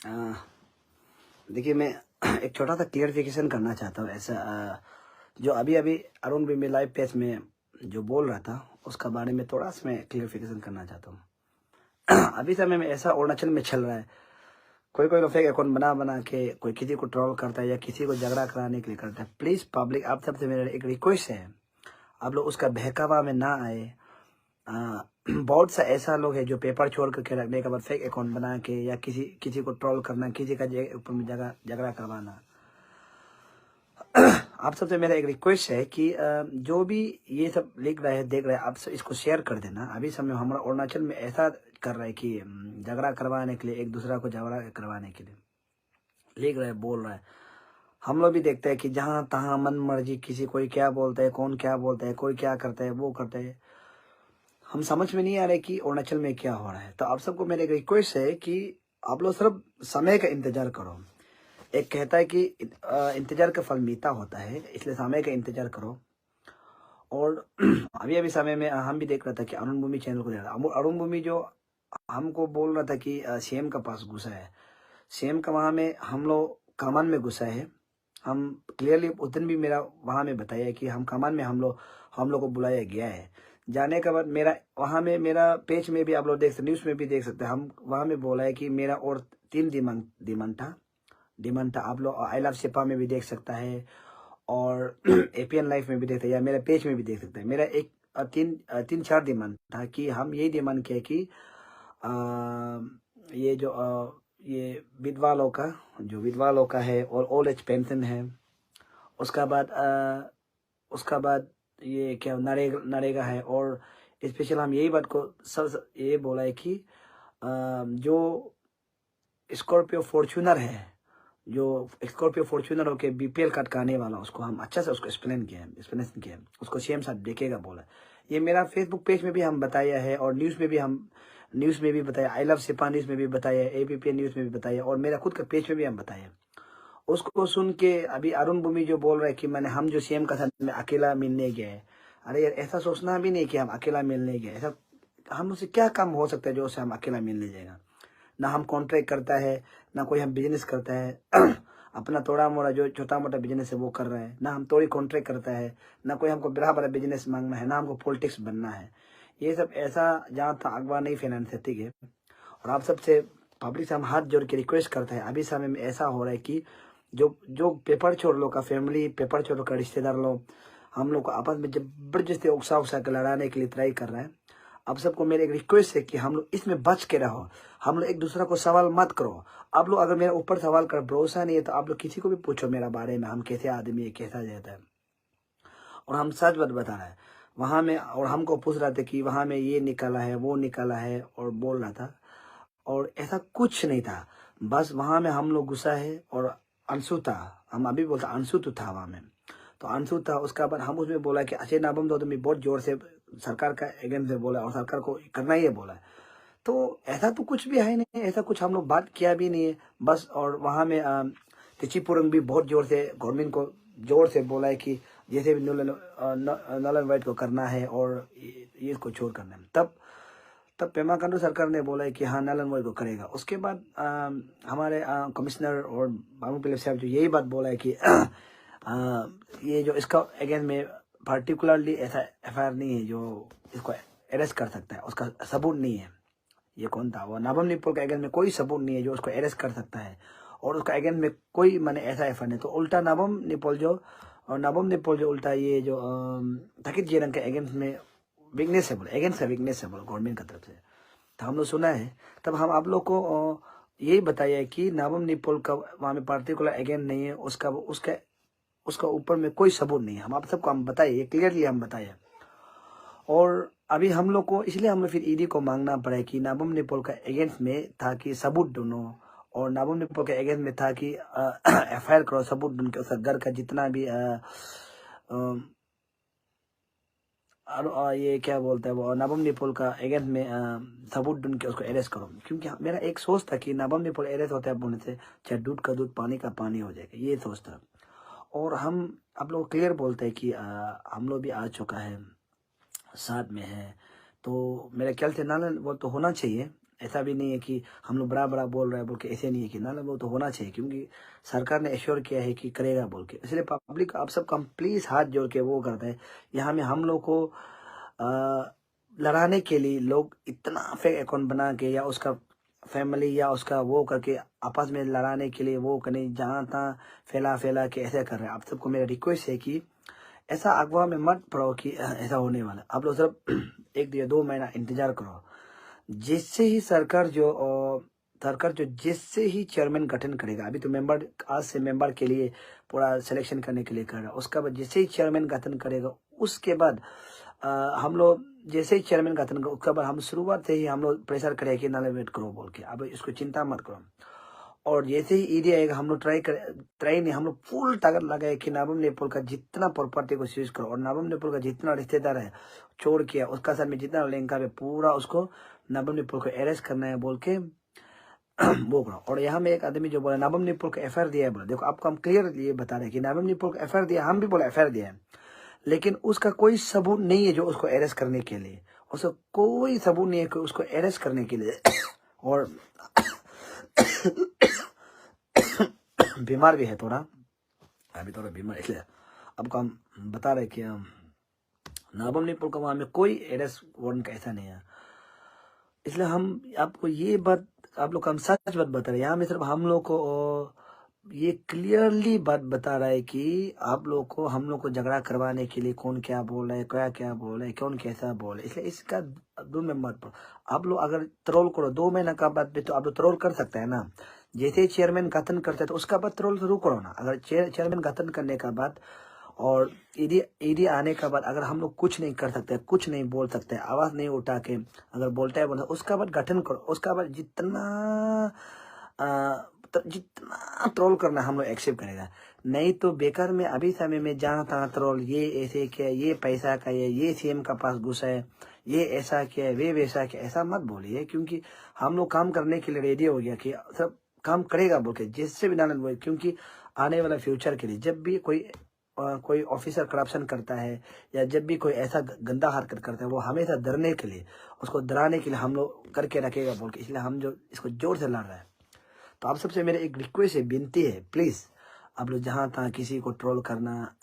अ, देखिए मैं एक छोटा सा क्लियरिफिकेशन करना चाहता हूँ ऐसा जो अभी अभी अरुण भी लाइव पेज में जो बोल रहा था उसका बारे में थोड़ा सा मैं क्लियरिफिकेशन करना चाहता हूँ। अभी समय में ऐसा अरुणाचल में चल रहा है, कोई कोई लोग फेक अकाउंट बना बना के कोई किसी को ट्रोल करता है या किसी को झगड़ा कराने के लिए करता है। प्लीज पब्लिक आप सबसे मेरा एक रिक्वेस्ट है, आप लोग उसका बहकावा में ना आए। बहुत सा ऐसा लोग है जो पेपर छोड़ करके रखने के बाद फेक अकाउंट बना के या किसी किसी को ट्रोल करना, किसी का ऊपर में झगड़ा करवाना। आप सबसे मेरा एक रिक्वेस्ट है कि जो भी ये सब लिख रहे हैं देख रहे हैं, आप सब इसको शेयर कर देना। अभी समय हमारा अरुणाचल में ऐसा कर रहा है कि झगड़ा करवाने के लिए, एक दूसरा को झगड़ा करवाने के लिए लिख रहे हैं, बोल रहा है। हम लोग भी देखते हैं कि जहाँ तहाँ मन मर्जी किसी कोई क्या बोलता है, कौन क्या बोलता है, कोई क्या करता है, वो करता है। हम समझ में नहीं आ रहे कि अरुणाचल में क्या हो रहा है। तो आप सबको मेरा एक रिक्वेस्ट है कि आप लोग सिर्फ समय का इंतजार करो। एक कहता है कि इंतजार का फल मीठा होता है, इसलिए समय का इंतजार करो। और अभी अभी समय में हम भी देख रहा था कि अरुण भूमि चैनल को देख रहा था। अरुण भूमि जो हमको बोल रहा था कि सीएम का पास घुसा है, सीएम का वहां में हम लोग कमान में घुसा है। हम क्लियरली उस दिन भी मेरा वहां में बताया कि हम कमान में हम लोग को बुलाया गया है। जाने के बाद मेरा वहां में मेरा पेज में भी आप लोग देख सकते, न्यूज में भी देख सकते हैं। हम वहां में बोला है कि मेरा और 3 डिमांड था। आप लोग आई लव सिपा में भी देख सकता है और एपीएन लाइफ में भी देखते हैं या मेरे पेज में भी देख सकते हैं। मेरा एक तीन चार डिमांड था कि हम यही डिमांड किया कि अ, ये जो ये विधवा लोग का है और ओल्ड एज पेंशन है। उसका बाद ये क्या नरेगा है। और स्पेशल हम यही बात को सब ये बोला है कि जो स्कॉर्पियो फॉर्च्यूनर है, जो स्कॉर्पियो फॉर्च्यूनर होके बीपीएल कार्ड का आने वाला, उसको हम अच्छा से उसको एक्सप्लेनेशन किया है, उसको सीएम साहब देखेगा बोला। ये मेरा फेसबुक पेज में भी हम बताया है और न्यूज़ में भी बताया, आई लव सिपा न्यूज़ में भी बताया, एबीपी न्यूज़ में भी बताया और मेरा खुद का पेज में भी हम बताया। उसको सुन के अभी अरुण भूमि जो बोल रहा है कि हम जो सीएम का साथ में अकेला मिलने गए। अरे यार, ऐसा सोचना भी नहीं कि हम अकेला मिलने गए। ऐसा हम उससे क्या काम हो सकता है जो उससे हम अकेला मिलने जाएगा। ना हम कॉन्ट्रैक्ट करता है, ना कोई हम बिजनेस करता है। अपना थोड़ा मोड़ा जो छोटा मोटा बिजनेस है वो कर रहा है। ना हम थोड़ी कॉन्ट्रैक्ट करता है, ना कोई हमको बड़ा बड़ा बिजनेस मांगना है, ना हमको पॉलिटिक्स बनना है। ये सब ऐसा जहाँ था अगवा नहीं फैलाना है, ठीक है। और आप सबसे पब्लिक से हम हाथ जोड़ के रिक्वेस्ट करते हैं, अभी समय में ऐसा हो रहा है कि जो जो पेपर छोड़ लो का फैमिली, पेपर छोड़ लो का रिश्तेदार लोग हम लोग को आपस में जबरदस्ती उकसा उकसा के लड़ाने के लिए ट्राई कर रहे हैं। आप सबको मेरे एक रिक्वेस्ट है कि हम लोग इसमें बच के रहो। हम लोग एक दूसरा को सवाल मत करो। आप लोग अगर मेरे ऊपर सवाल कर भरोसा नहीं है तो आप लोग किसी को भी पूछो मेरा बारे में, हम कैसे आदमी है, कैसा रहता है। और हम सच बात बता रहे हैं वहां में। और हमको पूछ रहा था कि वहां में ये निकाला है, वो निकाला है और बोल रहा था, और ऐसा कुछ नहीं था। बस वहां में हम लोग गुस्सा है और अंशु था। हम अभी बोलते अंशु तो था वहां में, तो अंशु था। उसका बाद हम उसमें बोला कि अजय नाबम तो तुम्हें बहुत जोर से सरकार का अगेंस्ट में बोला और सरकार को करना ही है बोला। तो ऐसा तो कुछ भी है नहीं, ऐसा कुछ हम लोग बात किया भी नहीं है बस। और वहां में तिचिपुरम भी बहुत जोर से गवर्नमेंट को जोर से बोला है कि जैसे भी नल एंड वाइट को करना है और ये इसको छोड़ करना है। तब पेमा खांडू सरकार ने बोला है कि हाँ नल एंड वाइट को करेगा। उसके बाद हमारे कमिश्नर और बाबू पिल्ले साहब जो यही बात बोला है कि ये जो इसका अगेंस्ट में पर्टिकुलरली ऐसा एफआईआर नहीं है जो इसको अरेस्ट कर सकता है, उसका सबूत नहीं है। ये कौन था, वो नाबम निपोल के अगेंस्ट में कोई सबूत नहीं है जो उसको अरेस्ट कर सकता है और उसका अगेंस्ट में कोई मैंने ऐसा एफआईआर नहीं। तो उल्टा नाबम निपोल जो उल्टा ये जो थकित जेरंग के अगेंस्ट में वीकनेस है बोले, अगेंस्ट है वीकनेस है बोले गवर्नमेंट की तरफ से। तो हम लोग सुना है, तब हम आप लोग को यही बताया कि नाबम निपोल का वहाँ में पार्टिकुलर अगेंस्ट नहीं है, उसका ऊपर में कोई सबूत नहीं है। हम आप सबको हम बताइए, क्लियरली हम बताए। और अभी हम लोग को इसलिए हमें फिर ईडी को मांगना पड़ा कि नाबम निपोल का अगेंस्ट में था कि सबूत ढूंढो, और नाबम निपोल के अगेंस्ट में था कि एफआईआर करो, सबूत ढूंढ के उसका घर का जितना भी ये क्या बोलते हैं वो नाबम निपोल का अगेंस्ट में सबूत ढूंढ के उसको अरेस्ट करो। क्योंकि मेरा एक सोच था कि नाबम निपोल अरेस्ट होता है बोलने से चाहे दूध का दूध पानी का पानी हो जाएगा, ये सोच था। और हम आप लोग क्लियर बोलते हैं कि हम लोग भी आ चुका है, साथ में है। तो मेरे ख्याल से नालन वो तो होना चाहिए, ऐसा भी नहीं है कि हम लोग बड़ा बड़ा बोल रहे हैं बोल के, ऐसे नहीं है कि ना ना वो तो होना चाहिए, क्योंकि सरकार ने एश्योर किया है कि करेगा बोल के। इसलिए पब्लिक आप सब का प्लीज हाथ जोड़ के वो करता है। यहाँ में हम लोग को लड़ाने के लिए लोग इतना फेक अकाउंट बना के या उसका फैमिली या उसका वो करके आपस में लड़ाने के लिए वो करने जहाँ तहाँ फैला फैला के ऐसे कर रहे हैं। आप सबको मेरा रिक्वेस्ट है कि ऐसा अगवा में मत पड़ो कि ऐसा होने वाला। आप लोग सिर्फ 1 या 2 महीना इंतजार करो, जिससे ही सरकार जो जिससे ही चेयरमैन गठन करेगा। अभी तो मेंबर आज से मेंबर के लिए पूरा सिलेक्शन करने के लिए कर रहा है। उसका बाद जैसे ही चेयरमैन गठन करेगा, उसके बाद हम लोग जैसे ही चेयरमैन गठन करेगा, उसके बाद हम शुरुआत से ही हम लोग प्रेशर करें कि नॉमिनेट करो बोल के। अब इसको चिंता मत करो। और जैसे ही ईडी आएगा, हम लोग ट्राई नहीं, हम लोग फुल ताकत लगाए कि नाबम नेपाल का जितना प्रॉपर्टी को सीज करो, और नाबम नेपाल का जितना रिश्तेदार है छोड़ किया, उसका साथ में जितना लिंका है पूरा उसको नाबम नेपाल को अरेस्ट करना है बोल के वो करो। और यहाँ में एक आदमी जो बोला नाबम नेपाल को एफआईआर दिया है बोला, देखो आपको हम क्लियर ये बता रहे हैं कि नाबम नेपाल को एफआईआर दिया, हम भी बोला एफआईआर दिया है, लेकिन उसका कोई सबूत नहीं है जो उसको अरेस्ट करने के लिए। उसका कोई सबूत नहीं है कि उसको अरेस्ट करने के लिए। और बीमार भी है थोड़ा, अभी थोड़ा बीमार, इसलिए आपको हम बता रहे कि नाबम नेपाल का वहां में कोई अरेस्ट वारंट का ऐसा नहीं है। इसलिए हम आपको ये बात, आप लोग को हम सच बात बता रहे हैं। यहाँ में सिर्फ हम लोग को ये क्लियरली बात बता रहा है कि आप लोग को हम लोग को झगड़ा करवाने के लिए कौन क्या बोल रहा है, क्या क्या बोल रहा है, कौन कैसा बोल रहा है। इसलिए इसका दूर में मत पड़ो। आप लोग अगर ट्रोल करो 2 महीना का बाद भी, तो आप लोग ट्रोल कर सकते हैं ना। जैसे ही चेयरमैन गठन करते हैं तो उसका बाद ट्रोल जरूर करो ना। अगर चेयरमैन गठन करने का बाद और ईडी आने का बाद अगर हम लोग कुछ नहीं कर सकते, कुछ नहीं बोल सकते, आवाज नहीं उठा के अगर बोलता है उसका बाद गठन करो। उसका बाद जितना ट्रोल करना हम लोग एक्सेप्ट करेगा। नहीं तो बेकार में अभी समय में जहाँ तहाँ ट्रोल, ये ऐसे किया, ये पैसा का ये सीएम का पास घुसा है, ये ऐसा किया, वे वैसा किया, ऐसा मत बोलिए। क्योंकि हम लोग काम करने के लिए रेडी हो गया कि सब काम करेगा बोल के, जिससे भी नारायण बोले। क्योंकि आने वाला फ्यूचर के लिए जब भी कोई ऑफिसर करप्शन करता है या जब भी कोई ऐसा गंदा हरकत करता है, वो हमेशा डरने के लिए, उसको डराने के लिए हम लोग करके रखेगा बोल के। इसलिए हम जो इसको जोर से लड़ रहा है। तो आप सबसे मेरे एक रिक्वेस्ट है, विनती है, प्लीज आप लोग जहाँ तहाँ किसी को ट्रोल करना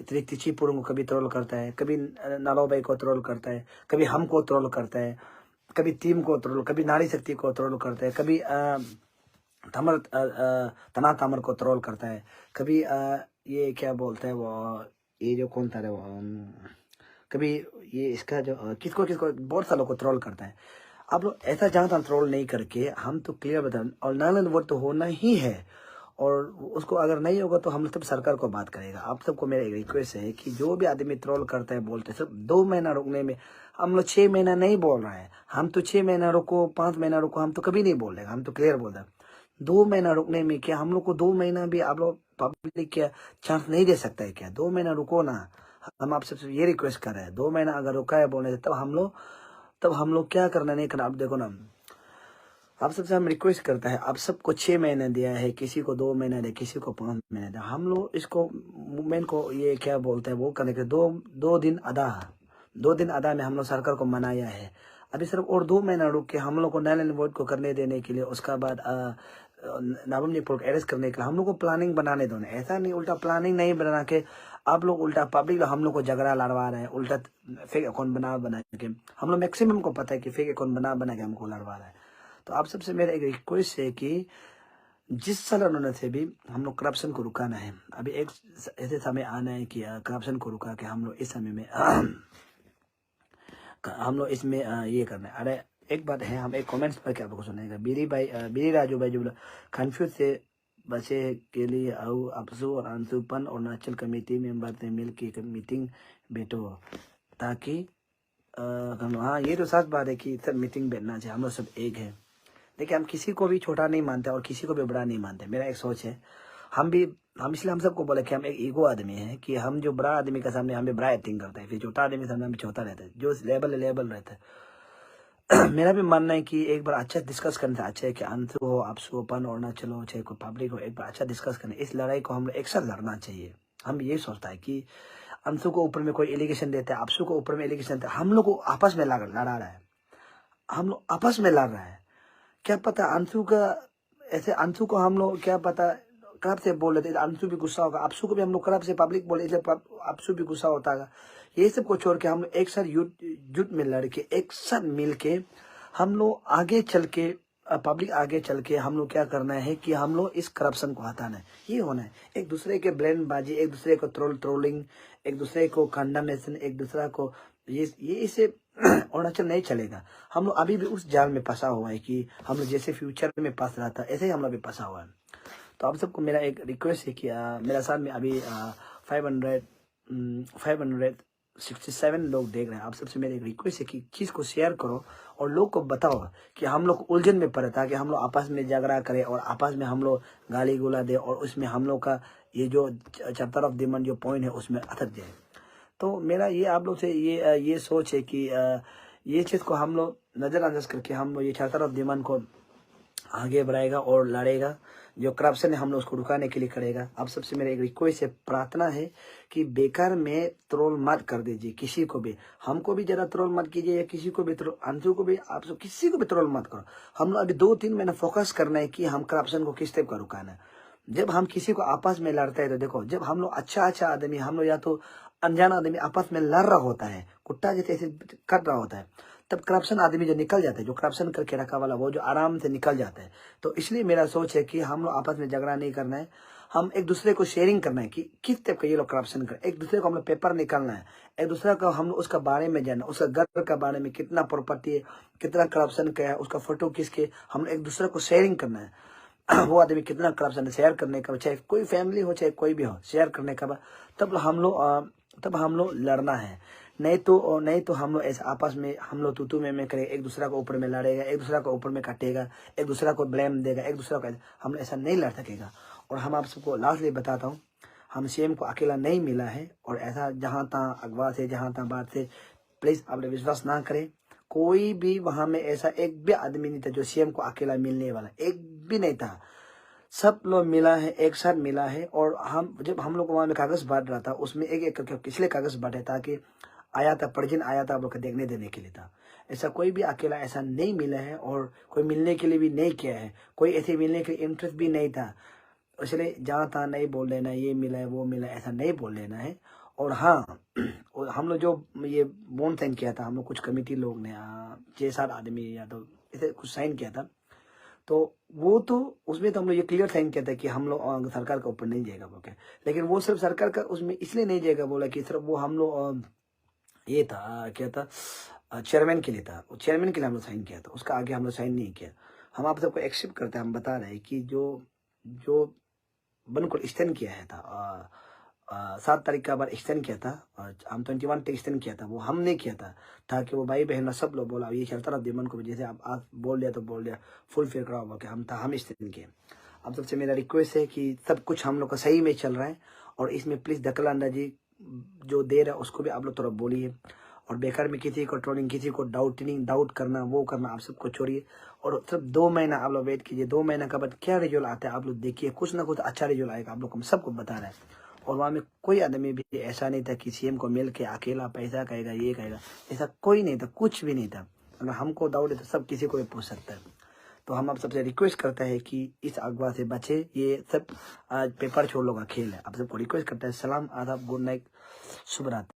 चिपुर को कभी ट्रोल करता है, कभी नालो भाई को ट्रोल करता है, कभी हमको ट्रोल करता है, कभी टीम को ट्रोल, कभी नारी शक्ति को ट्रोल करता है, कभी तना तामर को ट्रोल करता है, कभी ये क्या बोलते हैं वो, ये जो कौन था वो, कभी ये इसका जो किसको किसको बहुत सालों को ट्रोल करता है। आप लोग ऐसा जहाँ तहाँ ट्रोल नहीं करके हम तो क्लियर बता, और नारायण वोट तो होना ही है। और उसको अगर नहीं होगा तो हम लोग सब सरकार को बात करेगा। आप सबको मेरा एक रिक्वेस्ट है कि जो भी आदमी ट्रोल करता है, बोलते हैं, सिर्फ 2 महीना रुकने में, हम लोग 6 महीना नहीं बोल रहे हैं। हम तो 6 महीना रुको, 5 महीना रुको, हम तो कभी नहीं बोल रहे, हम तो क्लियर बोल रहे हैं। 2 महीना रुकने में क्या हम लोग को 2 महीना भी आप लोग पब्लिक क्या चांस नहीं दे सकता है क्या? 2 महीना रुको ना। हम आप सबसे ये रिक्वेस्ट कर रहे हैं, 2 महीना अगर रुका है बोलने से, तब हम लोग क्या करना नहीं करना। आप देखो ना, आप सबसे हम रिक्वेस्ट करता है, आप सबको 6 महीने दिया है, किसी को 2 महीना दिया, किसी को 5 महीने दिया। हम लोग इसको मूवमेंट को ये क्या बोलते हैं वो करने के 2 दिन अदा में हम लोग सरकार को मनाया है। अभी सिर्फ और 2 महीना रुक के हम लोग को नारायण वोट को करने देने के लिए, उसका बाद नाबम नेपाल को अरेस्ट करने के लिए हम लोग को प्लानिंग बनाने दो। ऐसा नहीं उल्टा प्लानिंग नहीं बना के आप लोग उल्टा पब्लिक हम लोग को झगड़ा लड़वा रहे हैं, उल्टा फेक अकाउंट बना के। हम लोग मैक्सिमम को पता है कि फेक अकाउंट बना के हमको लड़वा रहा है। तो आप सबसे मेरा एक रिक्वेस्ट है कि जिस साल उन्होंने से भी हम लोग करप्शन को रुकाना है। अभी एक ऐसे समय आना है कि करप्शन को रुका के हम लोग इस समय में हम लोग इसमें ये करना है। अरे एक बात है, हम एक कमेंट्स पर क्या आपको सुनेगा, बीरी राजू भाई जो बोला कंफ्यूज से बचे के लिए आओ अपसू और अंशुपन और अरुणाचल कमेटी मेंबर से मिल के मीटिंग बैठो ताकि हाँ ये तो सच बात है कि सब मीटिंग बैठना चाहिए, हम लोग सब एक है। देखिए हम किसी को भी छोटा नहीं मानते और किसी को भी बड़ा नहीं मानते। मेरा एक सोच है, हम इसलिए हम सबको बोले कि हम एक ईगो आदमी है कि हम जो बड़ा आदमी के सामने हम भी बड़ा एक्टिंग करते हैं, फिर छोटा आदमी के सामने हम छोटा रहता है, जो लेवल रहता है। मेरा भी मानना है कि एक बार अच्छा डिस्कस करने से अच्छा है कि अंशु हो, आपसू, अपन और ना चलो, चाहे कोई पब्लिक हो, एक बार अच्छा डिस्कस करने। इस लड़ाई को हम लोग एक साथ लड़ना चाहिए। हम ये सोचता है कि अंशु को ऊपर में कोई एलिगेशन देता है, आपसू को ऊपर में एलिगेशन देता है, हम लोग को आपस में लड़ा रहा है, हम लोग आपस में लड़ रहा है। क्या पता अंशु का, ऐसे अंशु को हम लोग क्या पता कब से बोल रहे थे, अंशु भी गुस्सा होगा, अपसू को भी हम लोग कब से पब्लिक बोले इसलिए अपसू भी गुस्सा होता है। ये सब को छोड़ के हम लोग एक साथ जुट में लड़के एक साथ मिल के हम लोग आगे चल के पब्लिक आगे चल के हम लोग क्या करना है कि हम लोग इस करप्शन को हटाना है। ये होना है, एक दूसरे के ब्लेंडबाजी, एक दूसरे को ट्रोलिंग, एक दूसरे को कंडमनेशन, एक दूसरे को ये इसे अरुणाचल नहीं चलेगा। हम लोग अभी भी उस जाल में फंसा हुआ है कि हम लोग जैसे फ्यूचर में फंस रहा था ऐसे ही हम लोग भी फंसा हुआ है। तो आप सबको मेरा एक रिक्वेस्ट है कि मेरा साथ में अभी 567 लोग देख रहे हैं। आप सबसे मेरी एक रिक्वेस्ट है कि चीज़ को शेयर करो और लोग को बताओ कि हम लोग उलझन में पड़े, ताकि हम लोग आपस में झगड़ा करें और आपस में हम लोग गाली गुला दे और उसमें हम लोग का ये जो चैप्टर ऑफ द मंथ जो पॉइंट है उसमें अटक जाए। तो मेरा ये आप लोग से ये सोच है कि ये चीज़ को हम लोग नज़रअंदाज करके हम लोग ये चैप्टर ऑफ द मंथ को आगे बढ़ाएगा और लड़ेगा। जो करप्शन है हम लोग उसको रुकाने के लिए करेगा। आप सबसे मेरा एक रिक्वेस्ट है, प्रार्थना है कि बेकार में ट्रोल मत कर दीजिए किसी को भी। हमको भी जरा ट्रोल मत कीजिए या किसी को भी अंशु को भी, आप सब किसी को भी ट्रोल मत करो। हम लोग अभी 2-3 महीना फोकस करना है कि हम करप्शन को किस टाइप का रुकाना है। जब हम किसी को आपस में लड़ते हैं तो देखो, जब हम लोग अच्छा आदमी, हम लोग या तो अनजान आदमी आपस में लड़ रहा होता है, कुत्ता जैसे ऐसे कर रहा होता है, तब करप्शन आदमी जो निकल जाता है, जो करप्शन करके रखा वाला वो जो आराम से निकल जाता है। तो इसलिए मेरा सोच है कि हम लोग आपस में झगड़ा नहीं करना है, हम एक दूसरे को शेयरिंग करना है कि किस टाइप का ये लोग करप्शन कर, एक दूसरे को हम लोग पेपर निकालना है, एक दूसरे का हम लोग उसका बारे में जानना, उसका घर का बारे में कितना प्रॉपर्टी है, कितना करप्शन का है, उसका फोटो किसके, हम लोग एक दूसरे को शेयरिंग करना है। वो आदमी कितना करप्शन शेयर करने का, चाहे कोई फैमिली हो चाहे कोई भी हो, शेयर करने का बाद तब हम लोग लड़ना है। नहीं तो हम लोग ऐसे आपस में हम लोग तू में करें, एक दूसरा को ऊपर में लड़ेगा, एक दूसरा को ऊपर में काटेगा, एक दूसरा को ब्लेम देगा, एक दूसरा को, हम लोग ऐसा नहीं लड़ सकेगा। और हम आप सबको लास्टली बताता हूँ, हम सीएम को अकेला नहीं मिला है और ऐसा जहाँ तहाँ अगवा से जहाँ तहाँ बात से प्लीज आप लोग विश्वास ना करें। कोई भी वहां में ऐसा एक भी आदमी नहीं था जो सीएम को अकेला मिलने वाला, एक भी नहीं था। सब लोग मिला है, एक साथ मिला है। और जब हम लोग वहां में कागज बांट रहा था, उसमें एक एक करके पिछले कागज बांटे ताकि आया था, पर्जिन आया था आप लोग को देखने देने के लिए था। ऐसा कोई भी अकेला ऐसा नहीं मिला है और कोई मिलने के लिए भी नहीं किया है, कोई ऐसे मिलने के लिए इंटरेस्ट भी नहीं था। इसलिए जहाँ तहाँ नहीं बोल लेना ये मिला है वो मिला है, ऐसा नहीं बोल लेना है। और हाँ, और हम लोग जो ये बॉन्ड साइन किया था, हम लोग कुछ कमेटी लोग ने 6-7 आदमी या तो ऐसे कुछ साइन किया था, तो वो तो उसमें तो हम लोग ये क्लियर साइन किया था कि हम लोग सरकार के ऊपर नहीं जाएगा बोल के। लेकिन वो सिर्फ सरकार का उसमें इसलिए नहीं जाएगा बोला कि सिर्फ वो हम लोग ये था क्या था, चेयरमैन के लिए था, चेयरमैन के लिए हम लोग साइन किया था, उसका आगे हम लोग साइन नहीं किया। हम आप सबको एक्सेप्ट करते हैं, हम बता रहे हैं कि जो बन को एक्सटेंड किया है था 7 तारीख का बार एक्सटेंड किया था, हम 21 तक एक्सटेंड किया था, वो हम नहीं किया था ताकि वो भाई बहन सब लोग बोला ये चलता रहा दिमन को भी, जैसे आप बोल दिया तो बोल दिया, फुल फिर करा हुआ कि हम एक्सटेंड किए। आप सबसे मेरा रिक्वेस्ट है कि सब कुछ हम लोग का सही में चल रहा है और इसमें प्लीज दखल अंदाजी जो दे रहा है उसको भी आप लोग थोड़ा बोलिए। और बेकार में किसी को ट्रोलिंग, किसी को डाउट करना वो करना आप सबको छोड़िए। और सिर्फ 2 महीना आप लोग वेट कीजिए, 2 महीना के बाद क्या रिजल्ट आता है आप लोग देखिए, कुछ ना कुछ अच्छा रिजल्ट आएगा, आप लोग को सबको बता रहा है। और वहाँ में कोई आदमी भी ऐसा नहीं था कि सीएम को मिल के अकेला पैसा कहेगा ये कहेगा, ऐसा कोई नहीं था, कुछ भी नहीं था। अगर हमको डाउट है तो सब किसी को भी पूछ सकता है। तो हम आप सबसे रिक्वेस्ट करते हैं कि इस अगवा से बचे, ये सब पेपर छोड़ लोग का खेल है। आप सबको रिक्वेस्ट करते हैं, सलाम, आदाब, गुड नाइट, शुभ रात्रि।